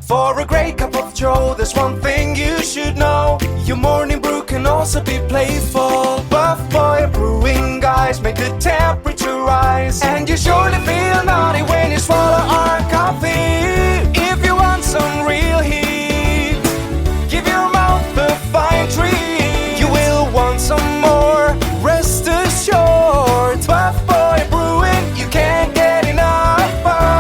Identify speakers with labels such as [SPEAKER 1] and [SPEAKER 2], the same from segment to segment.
[SPEAKER 1] For a great cup of joe, there's one thing you should know. Your morning brew can also be playful. Buff Boy Brewing guys make the temperature rise, and you surely feel naughty when you swallow our coffee. If you want some real heat, give your mouth a fine treat. You will want some more, rest assured. Buff Boy Brewing, you can't get enough of.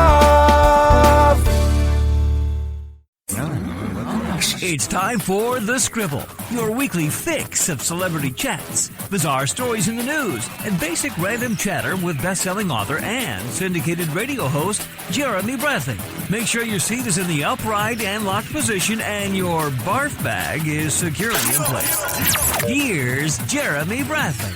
[SPEAKER 2] It's time for The Scribble, your weekly fix of celebrity chats, bizarre stories in the news, and basic random chatter with best-selling author and syndicated radio host Jeremy Bradley. Make sure your seat is in the upright and locked position and your barf bag is securely in place. Here's Jeremy Bradley.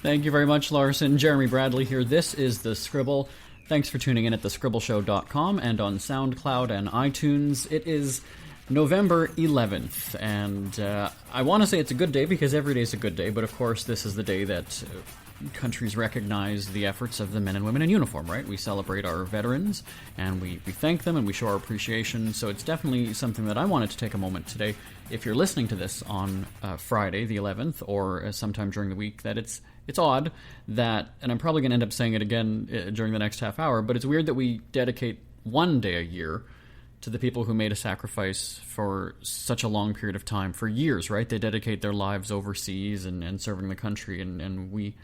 [SPEAKER 3] Thank you very much, Larson. Jeremy Bradley here. This is The Scribble. Thanks for tuning in at thescribbleshow.com and on SoundCloud and iTunes. It is November 11th, and I want to say it's a good day because every day is a good day, but of course this is the day that countries recognize the efforts of the men and women in uniform, right? We celebrate our veterans, and we thank them, and we show our appreciation, so it's definitely something that I wanted to take a moment today. If you're listening to this on Friday, the 11th, or sometime during the week, that it's odd that, and I'm probably going to end up saying it again during the next half hour, but it's weird that we dedicate one day a year to the people who made a sacrifice for such a long period of time, for years, right? They dedicate their lives overseas and serving the country, and we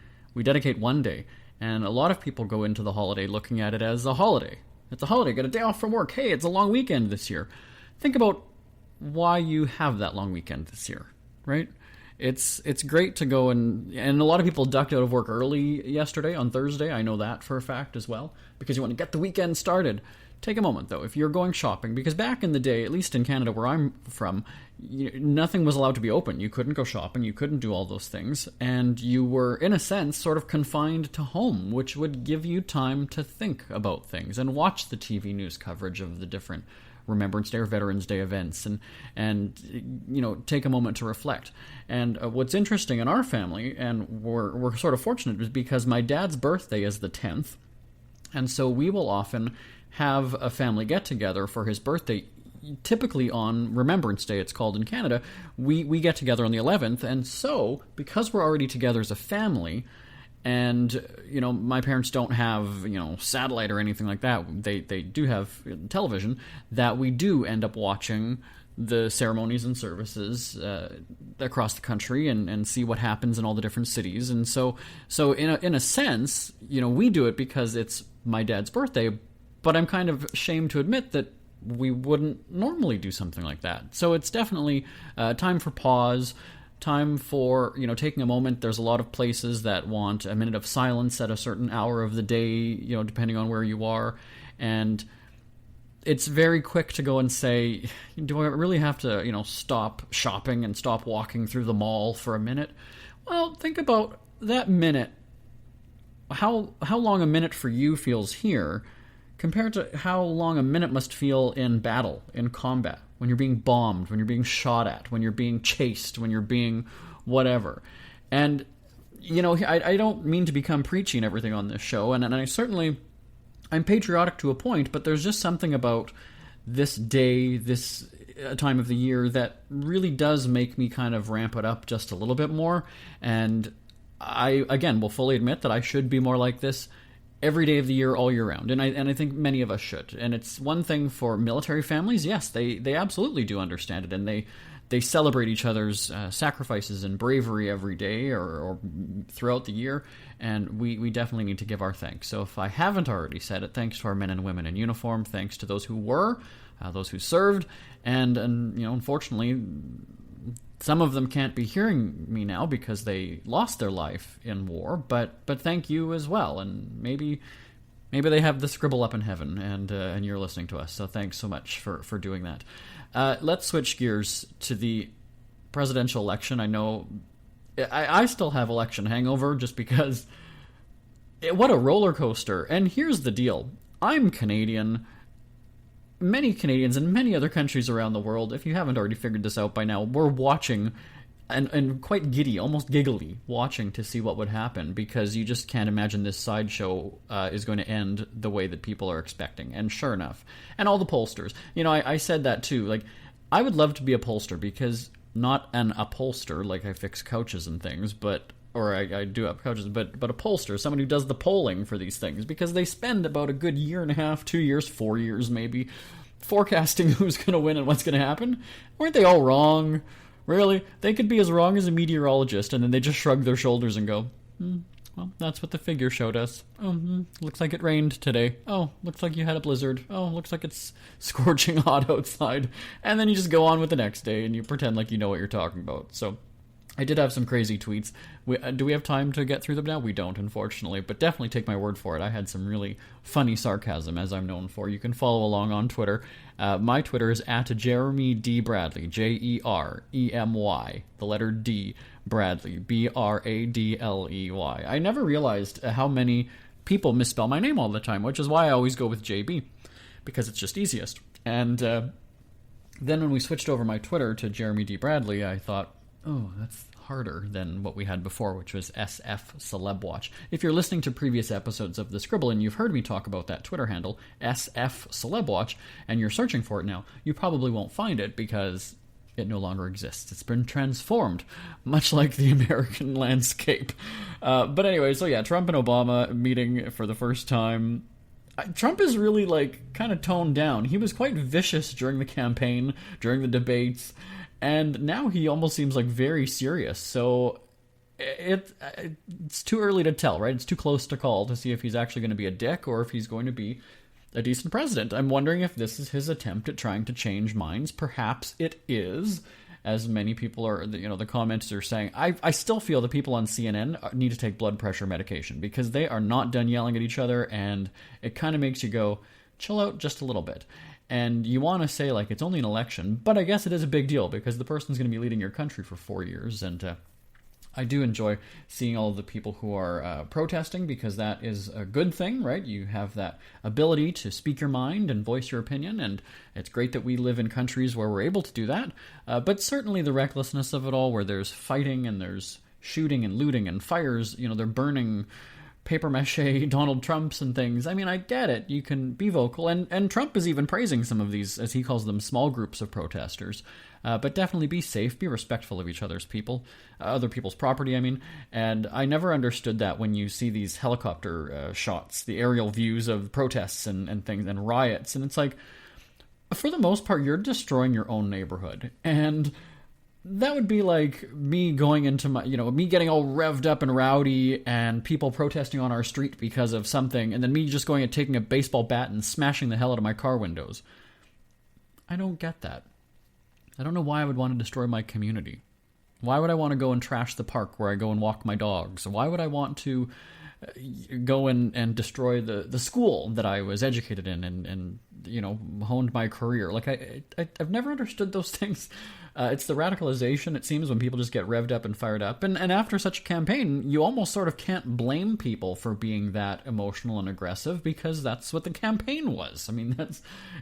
[SPEAKER 3] dedicate one day. And a lot of people go into the holiday looking at it as a holiday. It's a holiday, get a day off from work. Hey, it's a long weekend this year. Think about why you have that long weekend this year, right? It's great to go and a lot of people ducked out of work early yesterday on Thursday. I know that for a fact as well, because you want to get the weekend started. Take a moment, though, if you're going shopping, because back in the day, at least in Canada where I'm from, nothing was allowed to be open. You couldn't go shopping, you couldn't do all those things, and you were, in a sense, sort of confined to home, which would give you time to think about things and watch the TV news coverage of the different Remembrance Day or Veterans Day events and take a moment to reflect. And what's interesting in our family, and we're sort of fortunate, is because my dad's birthday is the 10th, and so we will often have a family get-together for his birthday. Typically on Remembrance Day, it's called in Canada, we get together on the 11th, and so, because we're already together as a family, and, my parents don't have, satellite or anything like that, they do have television, that we do end up watching the ceremonies and services across the country and see what happens in all the different cities. And so in a sense, we do it because it's my dad's birthday, but I'm kind of ashamed to admit that we wouldn't normally do something like that. So it's definitely time for pause, time for, taking a moment. There's a lot of places that want a minute of silence at a certain hour of the day, depending on where you are. And it's very quick to go and say, do I really have to, stop shopping and stop walking through the mall for a minute? Well, think about that minute. How long a minute for you feels here compared to how long a minute must feel in battle, in combat, when you're being bombed, when you're being shot at, when you're being chased, when you're being whatever. And, I don't mean to become preachy and everything on this show, and I certainly, I'm patriotic to a point, but there's just something about this day, this time of the year that really does make me kind of ramp it up just a little bit more. And I, again, will fully admit that I should be more like this every day of the year, all year round, and I think many of us should. And it's one thing for military families. Yes, they absolutely do understand it, and they celebrate each other's sacrifices and bravery every day or throughout the year, and we definitely need to give our thanks. So if I haven't already said it, thanks to our men and women in uniform, thanks to those who were, those who served, and unfortunately, some of them can't be hearing me now because they lost their life in war, but thank you as well. And maybe they have the Scribble up in heaven, and you're listening to us. So thanks so much for doing that. Let's switch gears to the presidential election. I know I still have election hangover just because what a roller coaster. And here's the deal. I'm Canadian. Many Canadians and many other countries around the world, if you haven't already figured this out by now, we're watching and quite giddy, almost giggly, watching to see what would happen, because you just can't imagine this sideshow is going to end the way that people are expecting. And sure enough, and all the pollsters, I said that too. Like, I would love to be a pollster, because not an upholster, like I fix couches and things, or I do up couches, but a pollster, someone who does the polling for these things, because they spend about a good year and a half, 2 years, 4 years maybe, forecasting who's going to win and what's going to happen. Weren't they all wrong? Really? They could be as wrong as a meteorologist, and then they just shrug their shoulders and go, well, that's what the figure showed us. Oh, looks like it rained today. Oh, looks like you had a blizzard. Oh, looks like it's scorching hot outside. And then you just go on with the next day, and you pretend like you know what you're talking about. So I did have some crazy tweets. Do we have time to get through them now? We don't, unfortunately, but definitely take my word for it. I had some really funny sarcasm, as I'm known for. You can follow along on Twitter. My Twitter is at Jeremy D. Bradley, Jeremy, the letter D, Bradley, Bradley. I never realized how many people misspell my name all the time, which is why I always go with JB, because it's just easiest. And then when we switched over my Twitter to Jeremy D. Bradley, I thought, oh, that's harder than what we had before, which was SF Celeb Watch. If you're listening to previous episodes of The Scribble and you've heard me talk about that Twitter handle, SF Celeb Watch, and you're searching for it now, you probably won't find it because it no longer exists. It's been transformed, much like the American landscape. But anyway, so yeah, Trump and Obama meeting for the first time. Trump is really, kind of toned down. He was quite vicious during the campaign, during the debates, and now he almost seems very serious. So it's too early to tell, right? It's too close to call to see if he's actually going to be a dick or if he's going to be a decent president. I'm wondering if this is his attempt at trying to change minds. Perhaps it is, as many people are, the commenters are saying. I still feel the people on CNN need to take blood pressure medication, because they are not done yelling at each other, and it kind of makes you go, chill out just a little bit. And you want to say, it's only an election, but I guess it is a big deal, because the person's going to be leading your country for 4 years, and I do enjoy seeing all of the people who are protesting, because that is a good thing, right? You have that ability to speak your mind and voice your opinion, and it's great that we live in countries where we're able to do that, but certainly the recklessness of it all, where there's fighting and there's shooting and looting and fires, they're burning paper mache Donald Trumps and things. I mean, I get it. You can be vocal, and Trump is even praising some of these, as he calls them, small groups of protesters. But definitely be safe, be respectful of each other's other people's property, I mean. And I never understood that when you see these helicopter shots, the aerial views of protests and things and riots. And it's like, for the most part, you're destroying your own neighborhood. And that would be like me going into me getting all revved up and rowdy and people protesting on our street because of something, and then me just going and taking a baseball bat and smashing the hell out of my car windows. I don't get that. I don't know why I would want to destroy my community. Why would I want to go and trash the park where I go and walk my dogs? Why would I want to go and destroy the school that I was educated in and honed my career? I've never understood those things. It's the radicalization, it seems, when people just get revved up and fired up. And after such a campaign, you almost sort of can't blame people for being that emotional and aggressive, because that's what the campaign was. I mean,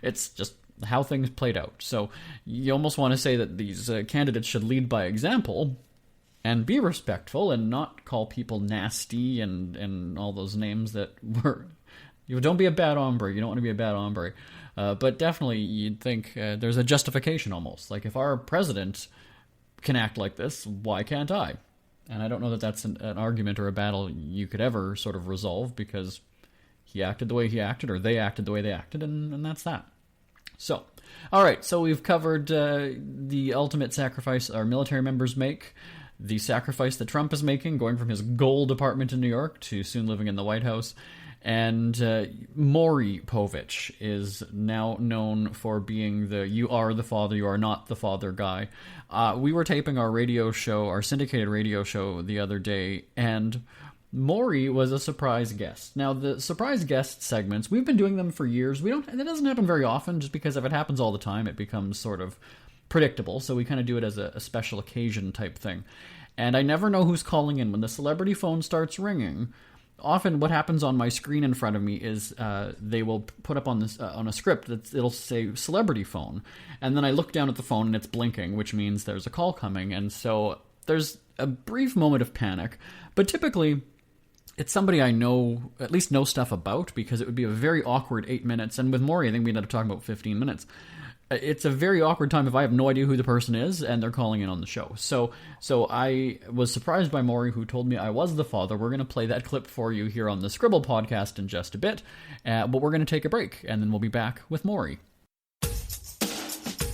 [SPEAKER 3] it's just how things played out. So you almost want to say that these candidates should lead by example and be respectful and not call people nasty and all those names that were... don't be a bad hombre. You don't want to be a bad hombre. But definitely you'd think there's a justification almost. Like, if our president can act like this, why can't I? And I don't know that that's an argument or a battle you could ever sort of resolve, because he acted the way he acted, or they acted the way they acted, and that's that. So, all right, so we've covered the ultimate sacrifice our military members make, the sacrifice that Trump is making, going from his gold apartment in New York to soon living in the White House. And Maury Povich is now known for being the "you are the father, you are not the father" guy. We were taping our radio show, our syndicated radio show, the other day, and Maury was a surprise guest. Now, the surprise guest segments, we've been doing them for years. That doesn't happen very often, just because if it happens all the time, it becomes sort of predictable. So we kind of do it as a special occasion type thing. And I never know who's calling in. When the celebrity phone starts ringing, often what happens on my screen in front of me is they will put up on a script that it'll say celebrity phone. And then I look down at the phone and it's blinking, which means there's a call coming. And so there's a brief moment of panic, but typically it's somebody I know, at least know stuff about, because it would be a very awkward 8 minutes, and with Maury, I think we ended up talking about 15 minutes. It's a very awkward time if I have no idea who the person is and they're calling in on the show. So I was surprised by Maury, who told me I was the father. We're going to play that clip for you here on the Scribble podcast in just a bit, but we're going to take a break, and then we'll be back with Maury.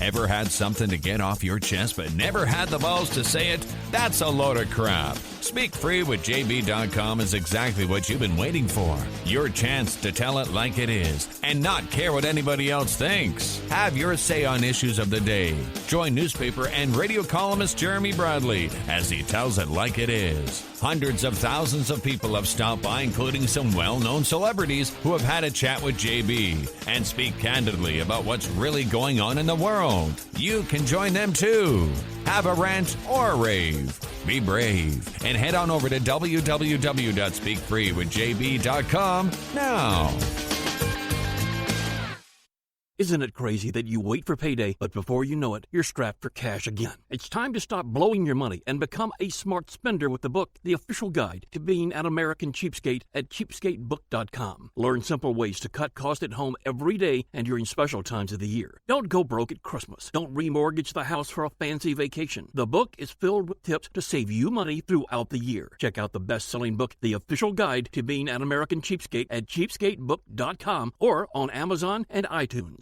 [SPEAKER 4] Ever had something to get off your chest but never had the balls to say it? That's a load of crap. Speak Free with JB.com is exactly what you've been waiting for. Your chance to tell it like it is and not care what anybody else thinks. Have your say on issues of the day. Join newspaper and radio columnist Jeremy Bradley as he tells it like it is. Hundreds of thousands of people have stopped by, including some well-known celebrities who have had a chat with JB and speak candidly about what's really going on in the world. You can join them too. Have a rant or a rave. Be brave and head on over to www.speakfreewithjb.com now.
[SPEAKER 5] Isn't it crazy that you wait for payday, but before you know it, you're strapped for cash again? It's time to stop blowing your money and become a smart spender with the book, The Official Guide to Being an American Cheapskate at cheapskatebook.com. Learn simple ways to cut costs at home every day and during special times of the year. Don't go broke at Christmas. Don't remortgage the house for a fancy vacation. The book is filled with tips to save you money throughout the year. Check out the best-selling book, The Official Guide to Being an American Cheapskate at cheapskatebook.com or on Amazon and iTunes.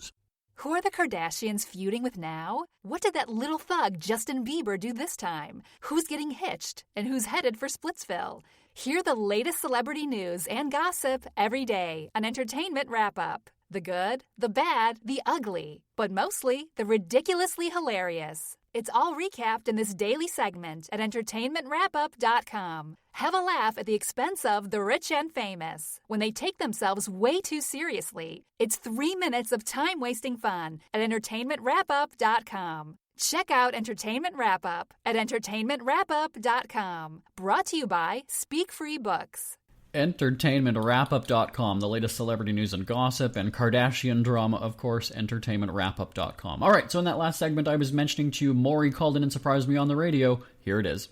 [SPEAKER 6] Who are the Kardashians feuding with now? What did that little thug Justin Bieber do this time? Who's getting hitched? And who's headed for Splitsville? Hear the latest celebrity news and gossip every day on Entertainment Wrap-Up. The good, the bad, the ugly, but mostly the ridiculously hilarious. It's all recapped in this daily segment at entertainmentwrapup.com. Have a laugh at the expense of the rich and famous when they take themselves way too seriously. It's 3 minutes of time-wasting fun at entertainmentwrapup.com. Check out Entertainment Wrap-Up at entertainmentwrapup.com. Brought to you by Speak Free Books.
[SPEAKER 3] EntertainmentWrapUp.com, the latest celebrity news and gossip, and Kardashian drama, of course, EntertainmentWrapUp.com. All right, so in that last segment I was mentioning to you, Maury called in and surprised me on the radio. Here it is.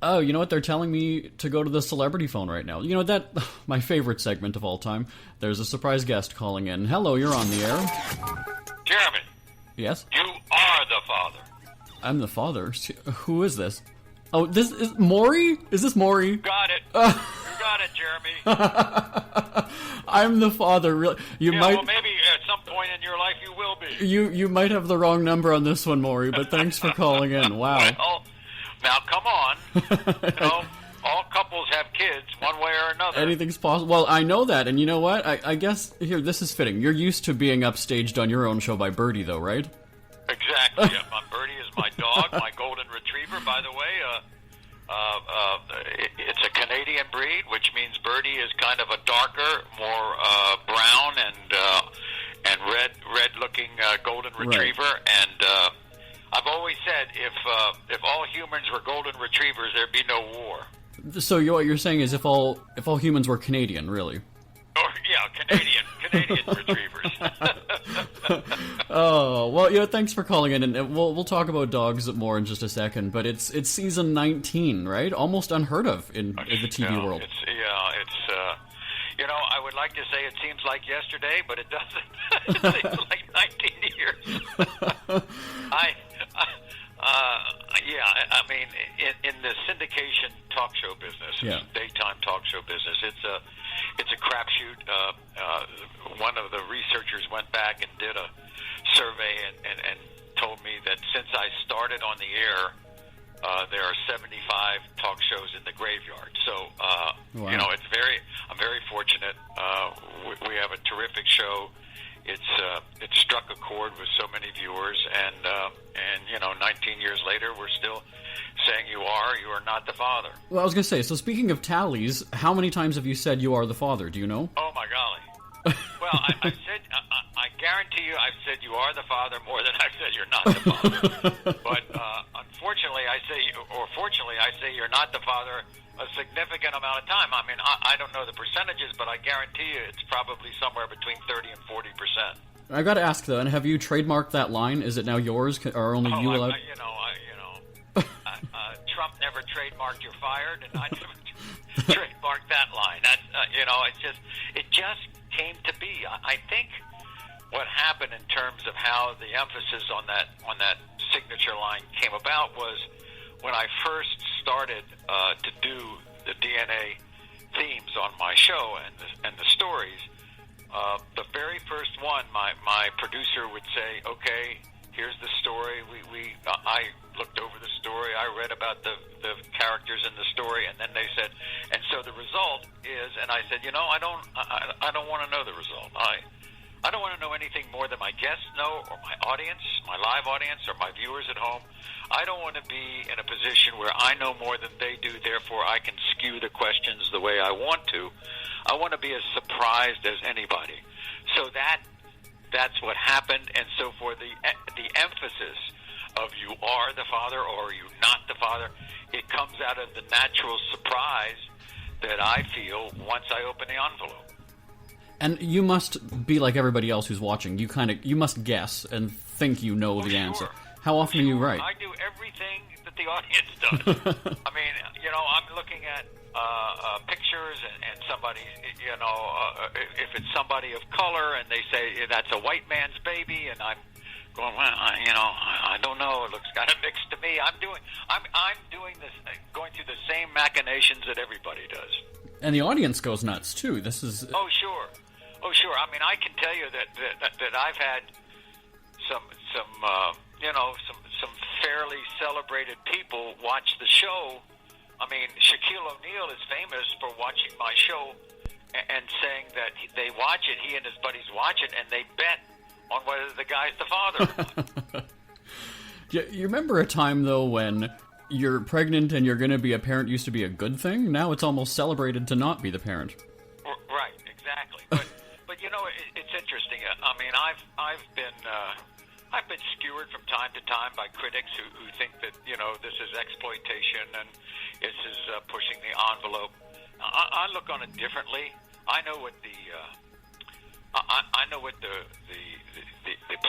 [SPEAKER 3] Oh, you know what? They're telling me to go to the celebrity phone right now. You know, that, my favorite segment of all time. There's a surprise guest calling in. Hello, you're on the air.
[SPEAKER 7] Jeremy.
[SPEAKER 3] Yes?
[SPEAKER 7] You are the father.
[SPEAKER 3] I'm the father? Who is this? Oh, this is Maury? Is this Maury?
[SPEAKER 7] Got it. You got it, Jeremy.
[SPEAKER 3] I'm the father. Really?
[SPEAKER 7] Well, maybe at some point in your life you will be.
[SPEAKER 3] You might have the wrong number on this one, Maury, but thanks for calling in. Wow.
[SPEAKER 7] Well, now come on. All couples have kids one way or another.
[SPEAKER 3] Anything's possible. Well, I know that, and you know what? I guess, here, this is fitting. You're used to being upstaged on your own show by Birdie, though, right?
[SPEAKER 7] Exactly. Yeah, Birdie is my dog, my golden retriever, by the way. It's a Canadian breed, which means Birdie is kind of a darker, more brown and red-looking golden retriever.
[SPEAKER 3] Right.
[SPEAKER 7] And I've always said if all humans were golden retrievers, there'd be no war.
[SPEAKER 3] So what you're saying is if all humans were Canadian, really?
[SPEAKER 7] Oh, yeah, Canadian retrievers.
[SPEAKER 3] Oh, well, thanks for calling in, and we'll talk about dogs more in just a second, but it's season 19, right? Almost unheard of in the TV world.
[SPEAKER 7] It's I would like to say it seems like yesterday, but it doesn't. It seems like 19 years. I mean, in the syndication talk show business, daytime talk show business, it's a crapshoot. One of the researchers went back and did a survey and told me that since I started on the air, there are 75 talk shows in the graveyard. So,
[SPEAKER 3] wow.
[SPEAKER 7] I'm very fortunate. We have a terrific show. It struck a chord with so many viewers, and 19 years later, we're still saying you are not the father.
[SPEAKER 3] Well, I was going to say, so speaking of tallies, how many times have you said you are the father? Do you know?
[SPEAKER 7] Oh, my golly. Well, I said, I guarantee you I've said you are the father more than I've said you're not the father. But unfortunately, fortunately, I say you're not the father a significant amount of time. I mean, I don't know the percentages, but I guarantee you it's probably somewhere between 30 and 40%.
[SPEAKER 3] I got to ask, though, and have you trademarked that line? Is it now yours, or only you allowed?
[SPEAKER 7] never trademarked "you're fired," and I never trademarked that line. That's it just came to be. I think what happened in terms of how the emphasis on that signature line came about was when I first started to do the DNA themes on my show and the stories. The very first one, my producer would say, "Okay, here's the story." I looked over the story. I read about the characters in the story, and then they said, "And so the result is," and I said, I don't want to know the result. I don't want to know anything more than my guests know, or my audience, my live audience, or my viewers at home. I don't want to be in a position where I know more than they do, therefore I can skew the questions the way I want to. I want to be as surprised as anybody. So that's what happened, and so for the emphasis of you are the father or you not the father, it comes out of the natural surprise that I feel once I open the envelope.
[SPEAKER 3] And you must be like everybody else who's watching. You must guess and think you know the answer. How often are you right?
[SPEAKER 7] I do everything that the audience does. I mean, I'm looking at pictures and somebody, if it's somebody of color and they say that's a white man's baby, and I'm going, well, I don't know. It looks kind of mixed to me. I'm doing this, going through the same machinations that everybody does.
[SPEAKER 3] And the audience goes nuts too. This is
[SPEAKER 7] Oh sure. I mean, I can tell you that I've had some fairly celebrated people watch the show. I mean, Shaquille O'Neal is famous for watching my show and saying that they watch it. He and his buddies watch it, and they bet on whether the guy's the father or not.
[SPEAKER 3] You remember a time though when you're pregnant and you're going to be a parent used to be a good thing? Now it's almost celebrated to not be the parent.
[SPEAKER 7] Right, exactly. But it's interesting. I mean, I've been skewered from time to time by critics who think that this is exploitation and this is pushing the envelope. I look on it differently. I know what the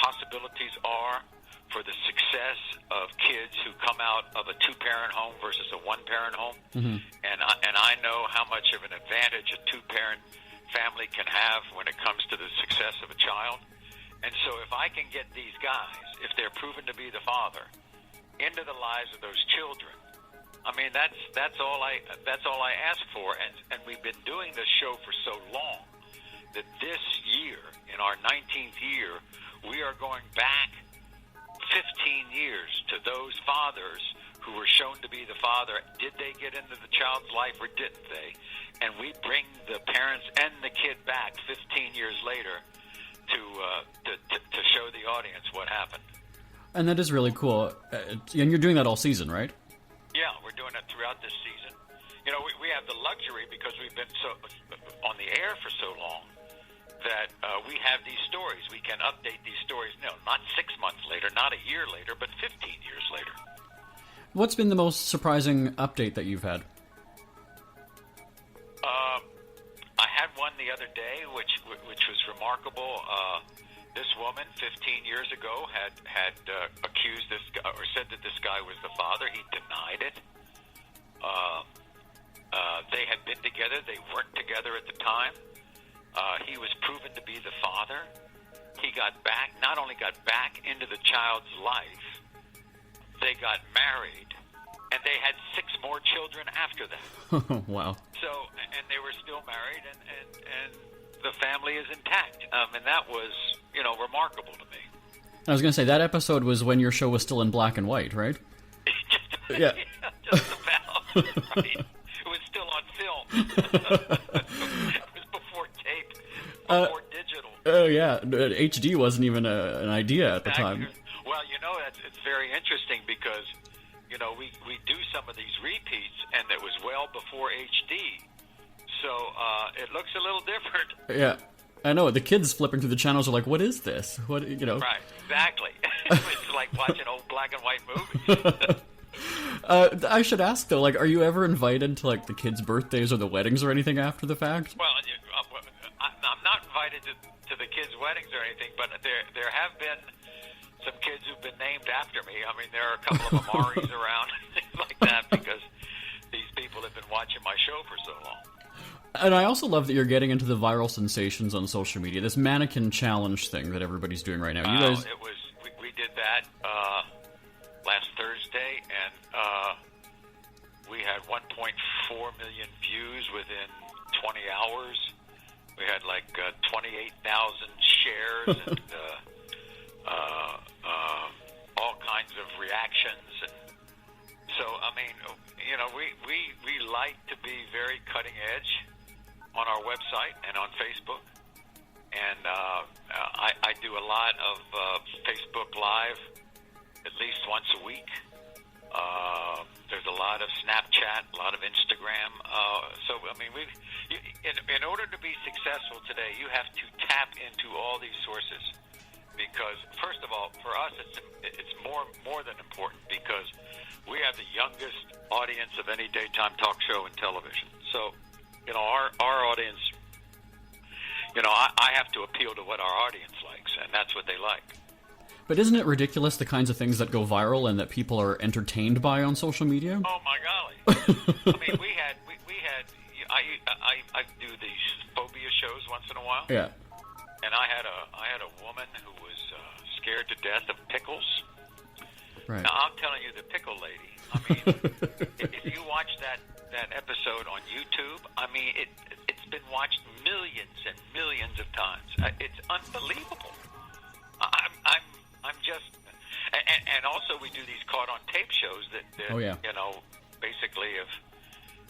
[SPEAKER 7] possibilities are for the success of kids who come out of a two-parent home versus a one-parent home, and I know how much of an advantage a two-parent family can have when it comes to the success of a child. And so if I can get these guys, if they're proven to be the father, into the lives of those children, I mean, that's all I ask for. And we've been doing this show for so long that this year, in our 19th year, we are going back 15 years to those fathers who were shown to be the father. Did they get into the child's life or didn't they? And we bring the parents and the kid back 15 years later to show the audience what happened.
[SPEAKER 3] And that is really cool. And you're doing that all season, right?
[SPEAKER 7] Yeah, we're doing it throughout this season. We have the luxury, because we've been so on the air for so long, that we have these stories. We can update these stories, not 6 months later, not a year later, but 15 years later.
[SPEAKER 3] What's been the most surprising update that you've had?
[SPEAKER 7] I had one the other day, which was remarkable. This woman, 15 years ago, had accused this guy, or said that this guy was the father. He denied it. They had been together. They weren't together at the time. He was proven to be the father. He not only got back into the child's life, they got married, and they had 6 more children after that.
[SPEAKER 3] Wow.
[SPEAKER 7] So, and they were still married, and the family is intact. And that was, remarkable to me.
[SPEAKER 3] I was going to say, that episode was when your show was still in black and white, right?
[SPEAKER 7] Yeah. Just about. Right. It was still on film. It was before tape, before digital.
[SPEAKER 3] Oh, yeah. HD wasn't even an idea at the time.
[SPEAKER 7] Well, it's very interesting because, we do some of these repeats, and it was well before HD. So it looks a little different.
[SPEAKER 3] Yeah. I know. The kids flipping through the channels are like, what is this? What,
[SPEAKER 7] Right, exactly. It's like watching old black and white movies.
[SPEAKER 3] I should ask, though, are you ever invited to, the kids' birthdays or the weddings or anything after the fact?
[SPEAKER 7] Well, I'm not invited to the kids' weddings or anything, but there have been some kids who've been named after me. I mean, there are a couple of Maury's around, things like that, because these people have been watching my show for so long.
[SPEAKER 3] And I also love that you're getting into the viral sensations on social media. This mannequin challenge thing that everybody's doing right now. You guys,
[SPEAKER 7] we did that last Thursday, and we had 1.4 million views within 20 hours. We had like 28,000 shares and all kinds of reactions. And so, I mean, you know, we like to be very cutting edge on our website and on Facebook. And I do a lot of Facebook Live at least once a week. There's a lot of Snapchat, a lot of Instagram. So, I mean, in order to be successful today, you have to tap into all these sources. Because, first of all, for us, it's more than important because we have the youngest audience of any daytime talk show in television. So, you know, our audience, you know, I have to appeal to what our audience likes, and that's what they like.
[SPEAKER 3] but isn't it ridiculous the kinds of things that go viral and that people are entertained by on social media?
[SPEAKER 7] Oh my golly! I mean, we had. I do these phobia shows once in a while.
[SPEAKER 3] Yeah.
[SPEAKER 7] And I had a woman who was scared to death of pickles.
[SPEAKER 3] Right.
[SPEAKER 7] Now I'm telling you, the pickle lady. I mean, if you watch that episode on YouTube, I mean, it's been watched millions and millions of times. It's unbelievable. I'm just, and also we do these caught on tape shows that
[SPEAKER 3] oh, yeah.
[SPEAKER 7] you know, basically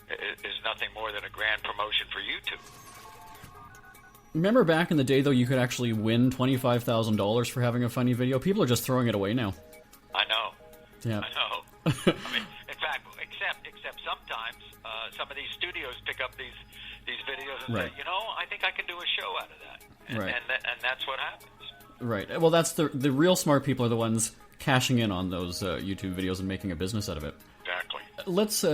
[SPEAKER 7] is nothing more than a grand promotion for YouTube.
[SPEAKER 3] Remember back in the day, though, you could actually win $25,000 for having a funny video? People are just throwing it away now.
[SPEAKER 7] I know.
[SPEAKER 3] Yeah.
[SPEAKER 7] I know. I mean, in fact, except sometimes some of these studios pick up these videos and
[SPEAKER 3] right.
[SPEAKER 7] say, you know, I think I can do a show out of that. And,
[SPEAKER 3] right.
[SPEAKER 7] and that's what happens.
[SPEAKER 3] Right. Well, that's the real smart people are the ones cashing in on those YouTube videos and making a business out of it.
[SPEAKER 7] Exactly.
[SPEAKER 3] Let's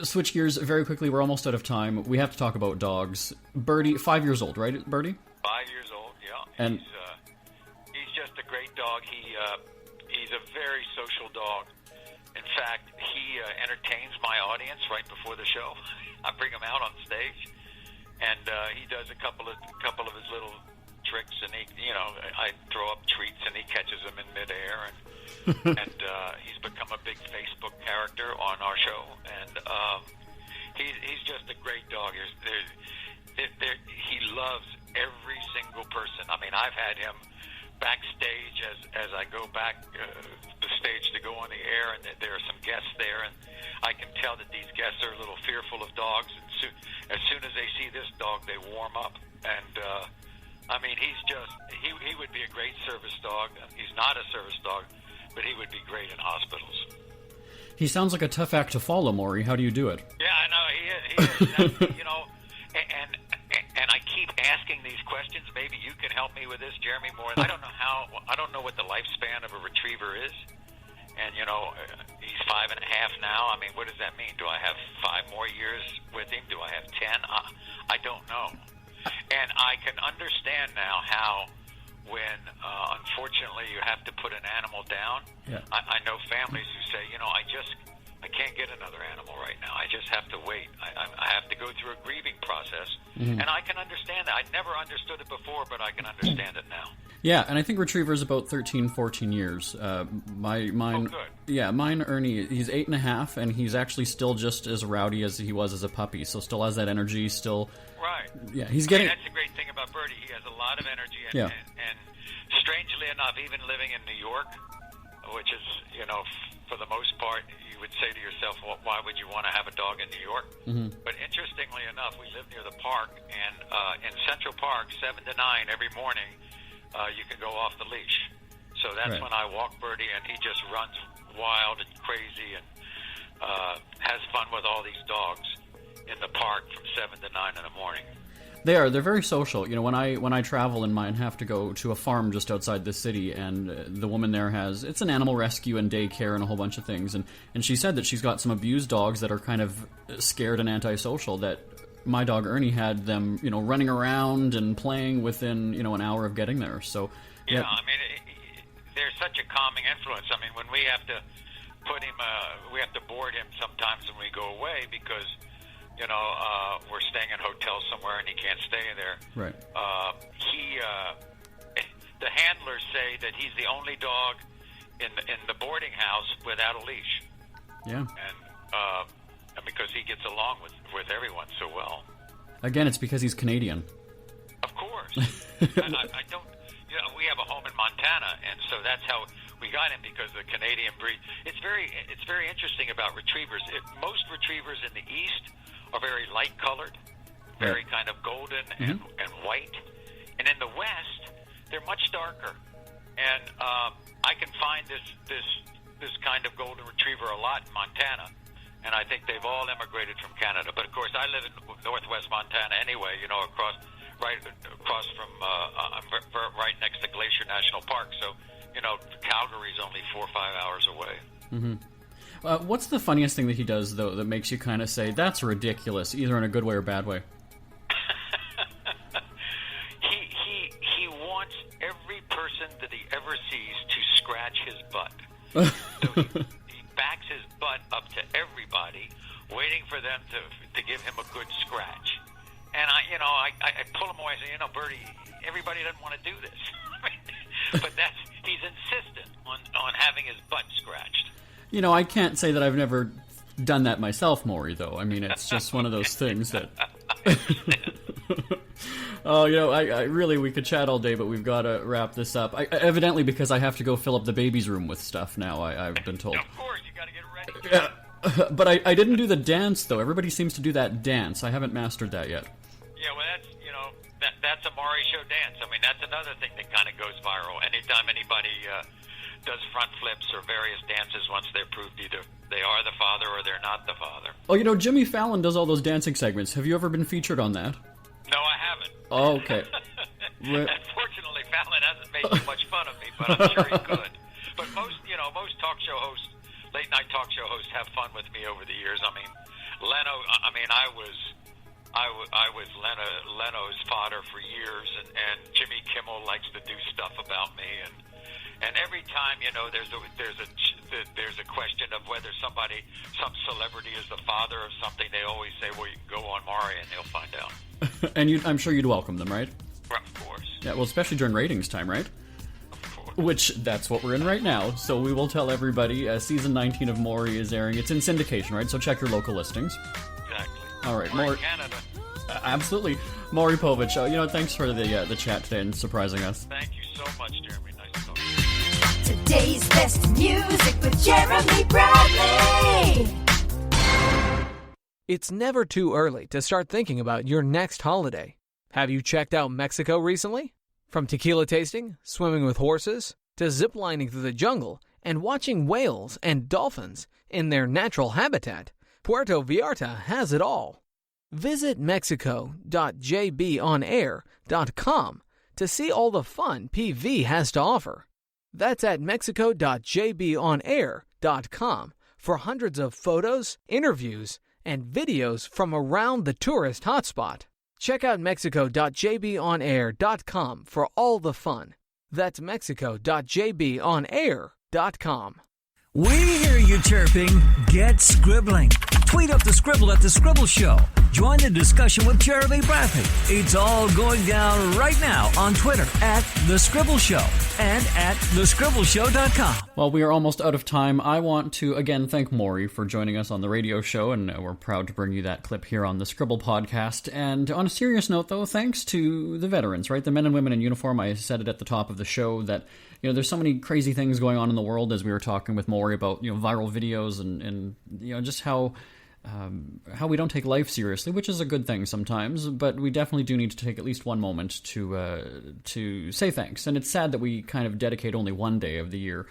[SPEAKER 3] switch gears very quickly. We're almost out of time. We have to talk about dogs. Birdie, 5 years old, right, Birdie?
[SPEAKER 7] 5 years old, yeah.
[SPEAKER 3] And
[SPEAKER 7] he's just a great dog. He's a very social dog. In fact, he entertains my audience right before the show. I bring him out on stage, and he does a couple of his little tricks, and I throw up treats, and he catches them in midair, and he's become a big Facebook character on our show, and he's just a great dog. He loves every single person. I mean, I've had him backstage as I go back the stage to go on the air, and there are some guests there, and I can tell that these guests are a little fearful of dogs, and as soon as they see this dog, they warm up, and I mean, he would be a great service dog. He's not a service dog, but he would be great in hospitals.
[SPEAKER 3] he sounds like a tough act to follow, Maury. How do you do it?
[SPEAKER 7] Yeah, I know, he is. That's, and I keep asking these questions. Maybe you can help me with this, Jeremy Moore. I don't know what the lifespan of a retriever is. And, he's 5.5 now. I mean, what does that mean? Do I have 5 more years with him? Do I have 10? I don't know. And I can understand now how when, unfortunately, you have to put an animal down.
[SPEAKER 3] Yeah.
[SPEAKER 7] I know families who say, I can't get another animal right now. I just have to wait. I have to go through a grieving process. Mm-hmm. And I can understand that. I never understood it before, but I can understand it now.
[SPEAKER 3] Yeah, and I think Retriever's about 13, 14 years. Mine,
[SPEAKER 7] oh, good.
[SPEAKER 3] Yeah, mine, Ernie, he's 8.5, and he's actually still just as rowdy as he was as a puppy, so still has that energy, still...
[SPEAKER 7] Right.
[SPEAKER 3] Yeah, he's getting...
[SPEAKER 7] that's a great thing about Birdie. He has a lot of energy, and strangely enough, even living in New York, which is, for the most part, you would say to yourself, well, why would you want to have a dog in New York? Mm-hmm. But interestingly enough, we live near the park, and in Central Park, 7 to 9 every morning, you can go off the leash. So that's when I walk Birdie, and he just runs wild and crazy and has fun with all these dogs in the park from 7 to 9 in the morning.
[SPEAKER 3] They're very social. When I travel and mine have to go to a farm just outside the city, and the woman there it's an animal rescue and daycare and a whole bunch of things, and she said that she's got some abused dogs that are kind of scared and antisocial, that my dog Ernie had them, running around and playing within, an hour of getting there. So
[SPEAKER 7] yeah, I mean, they're such a calming influence. I mean, when we have to put him, we have to board him sometimes when we go away because, we're staying in hotels somewhere and he can't stay there.
[SPEAKER 3] Right.
[SPEAKER 7] The handlers say that he's the only dog in the boarding house without a leash.
[SPEAKER 3] Yeah.
[SPEAKER 7] And because he gets along with everyone so well.
[SPEAKER 3] Again, it's because he's Canadian.
[SPEAKER 7] Of course. I don't. We have a home in Montana, and so that's how we got him, because the Canadian breed. It's very interesting about retrievers. Most retrievers in the East are very light colored, very kind of golden and white, and in the West they're much darker. And I can find this kind of golden retriever a lot in Montana, and I think they've all immigrated from Canada. But of course, I live in northwest Montana anyway. Right across from, I'm right next to Glacier National Park, so, Calgary's only 4 or 5 hours away.
[SPEAKER 3] Mm-hmm. What's the funniest thing that he does, though, that makes you kind of say, that's ridiculous, either in a good way or bad way?
[SPEAKER 7] He wants every person that he ever sees to scratch his butt. So he backs his butt up to everybody, waiting for them to give him a good scratch. And I pull him away and say, Bertie, everybody doesn't want to do this. But he's insistent on having his butt scratched.
[SPEAKER 3] I can't say that I've never done that myself, Maury, though. I mean, it's just one of those things that... I really, we could chat all day, but we've got to wrap this up. Evidently, because I have to go fill up the baby's room with stuff now, I've been told.
[SPEAKER 7] Of course, you got to get ready.
[SPEAKER 3] But I didn't do the dance, though. Everybody seems to do that dance. I haven't mastered that yet.
[SPEAKER 7] Yeah, well, that's a Maury Show dance. I mean, that's another thing that kind of goes viral. Anytime anybody does front flips or various dances, once they're proved either they are the father or they're not the father.
[SPEAKER 3] Oh, Jimmy Fallon does all those dancing segments. Have you ever been featured on that?
[SPEAKER 7] No, I haven't.
[SPEAKER 3] Oh, okay.
[SPEAKER 7] Unfortunately, Fallon hasn't made too much fun of me, but I'm sure he could. But most talk show hosts, late night talk show hosts, have fun with me over the years. I mean, I was Leno's fodder for years, and Jimmy Kimmel likes to do stuff about me, and every time there's a question of whether some celebrity is the father of something, they always say, well, you can go on Maury and they'll find out.
[SPEAKER 3] And I'm sure you'd welcome them, right?
[SPEAKER 7] Of course.
[SPEAKER 3] Yeah, well, especially during ratings time, right?
[SPEAKER 7] Of course.
[SPEAKER 3] Which, that's what we're in right now. So we will tell everybody, season 19 of Maury is airing. It's in syndication, right? So check your local listings.
[SPEAKER 7] Exactly.
[SPEAKER 3] All right,
[SPEAKER 7] Maury. Canada.
[SPEAKER 3] Absolutely. Maury Povich, thanks for the chat today and surprising us.
[SPEAKER 7] Thank you so much, Jeremy. Nice to talk to you.
[SPEAKER 8] Today's best music with Jeremy Bradley.
[SPEAKER 9] It's never too early to start thinking about your next holiday. Have you checked out Mexico recently? From tequila tasting, swimming with horses, to ziplining through the jungle and watching whales and dolphins in their natural habitat, Puerto Vallarta has it all. Visit mexico.jbonair.com to see all the fun PV has to offer. That's at mexico.jbonair.com for hundreds of photos, interviews, and videos from around the tourist hotspot. Check out mexico.jbonair.com for all the fun. That's mexico.jbonair.com.
[SPEAKER 2] We hear you chirping. Get scribbling. Tweet up the Scribble at The Scribble Show. Join the discussion with Jeremy Bradley. It's all going down right now on Twitter at The Scribble Show and at thescribbleshow.com.
[SPEAKER 3] Well, we are almost out of time. I want to, again, thank Maury for joining us on the radio show, and we're proud to bring you that clip here on the Scribble podcast. And on a serious note, though, thanks to the veterans, right? The men and women in uniform. I said it at the top of the show that, there's so many crazy things going on in the world, as we were talking with Maury about, viral videos and just how we don't take life seriously, which is a good thing sometimes, but we definitely do need to take at least one moment to say thanks. And it's sad that we kind of dedicate only one day of the year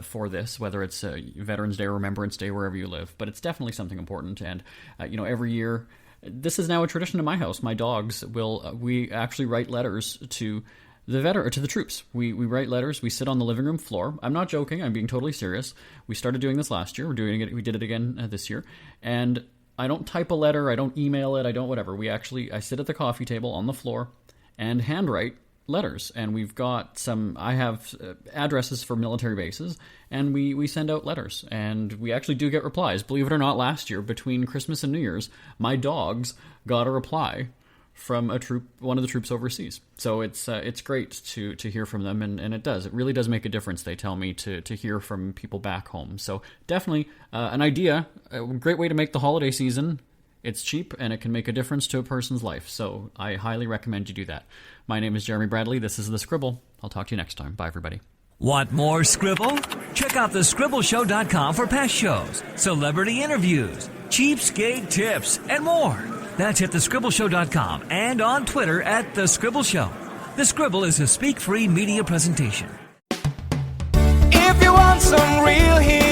[SPEAKER 3] for this, whether it's Veterans Day or Remembrance Day, wherever you live. But it's definitely something important. And, every year, this is now a tradition in my house. My dogs we actually write letters to to the troops. We write letters. We sit on the living room floor. I'm not joking. I'm being totally serious. We started doing this last year. We did it again this year. And I don't type a letter. I don't email it. I don't whatever. I sit at the coffee table on the floor and handwrite letters, and we've got some. I have addresses for military bases, and we send out letters, and we actually do get replies. Believe it or not, last year between Christmas and New Year's, my dogs got a reply from one of the troops overseas. So it's great to hear from them, and it really does make a difference. They tell me to hear from people back home. So definitely an idea, a great way to make the holiday season. It's cheap, and it can make a difference to a person's life. So I highly recommend you do that. My name is Jeremy Bradley. This is The Scribble. I'll talk to you next time. Bye, everybody.
[SPEAKER 2] Want more Scribble? Check out thescribbleshow.com for past shows, celebrity interviews, cheapskate tips, and more. That's at thescribbleshow.com and on Twitter at The Scribble Show. The Scribble is a speak-free media presentation.
[SPEAKER 1] If you want some real heat